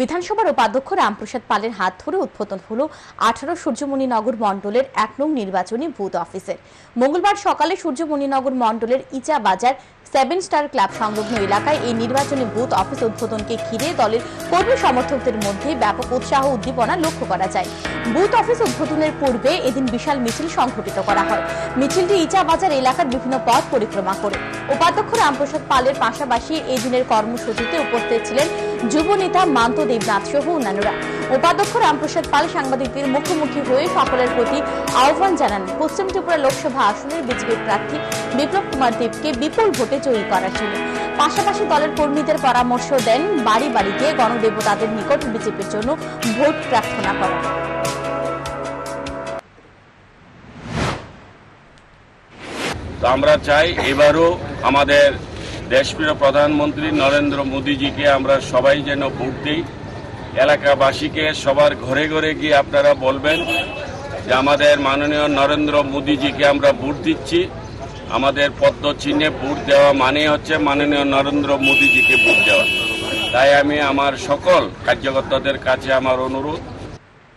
বিধানসভার উপাধ্যক্ষ রামপ্রসাদ পালের হাত ধরে উদ্বোধন হলো 18 সূর্যমণিনগর মণ্ডলের 1 নং নির্বাচনী বুথ অফিসের। মঙ্গলবার সকালে সূর্যমণিনগর মণ্ডলের ইচা বাজার 7 স্টার ক্লাব সংলগ্ন এলাকায় এই নির্বাচনী বুথ অফিস উদ্বোধনকে ঘিরে দলের কর্মী সমর্থকদের মধ্যে ব্যাপক উৎসাহ উদ্দীপনা লক্ষ্য করা যায়। বুথ অফিস উদ্বোধনের পূর্বে এদিন বিশাল মিছিল সংঘটিত করা হয়। মিছিলটি ইচা বাজার এলাকার বিভিন্ন পথ পরিক্রমা করে। উপাধ্যক্ষ রামপ্রসাদ পালের পাশাপাশি এই দিনের কর্মসূচিতে উপস্থিত ছিলেন যুব নেতা মান্ত দেবনাথ সহ অন্যান্যরা। উপাধ্যক্ষ রামপ্রসাদ পাল সাংবাদিকদের মুখোমুখি হয়ে সকলের প্রতি আহ্বান জানান পশ্চিম ত্রিপুরা লোকসভা আসনের বিজেপি প্রার্থী বিপ্লব কুমার দেবকে বিপুল ভোটে জয়ী করার জন্য। পাশাপাশি দলের কর্মীদের পরামর্শ দেন বাড়ি বাড়ি গিয়ে গণদেবতাদের নিকট বিজেপির জন্য ভোট প্রার্থনা করা। আমরা চাই এবারও আমাদের দেশপ্রিয় প্রধানমন্ত্রী নরেন্দ্র মোদীজিকে আমরা সবাই যেন ভোট দিই। এলাকাবাসীকে সবার ঘরে ঘরে গিয়ে আপনারা বলবেন যে আমাদের মাননীয় নরেন্দ্র মোদীজিকে আমরা ভোট দিচ্ছি। আমাদের পদ্ম চিহ্নে ভোট দেওয়া মানে হচ্ছে মাননীয় নরেন্দ্র মোদীজিকে ভোট দেওয়া। তাই আমি আমার সকল কার্যকর্তাদের কাছে আমার অনুরোধ,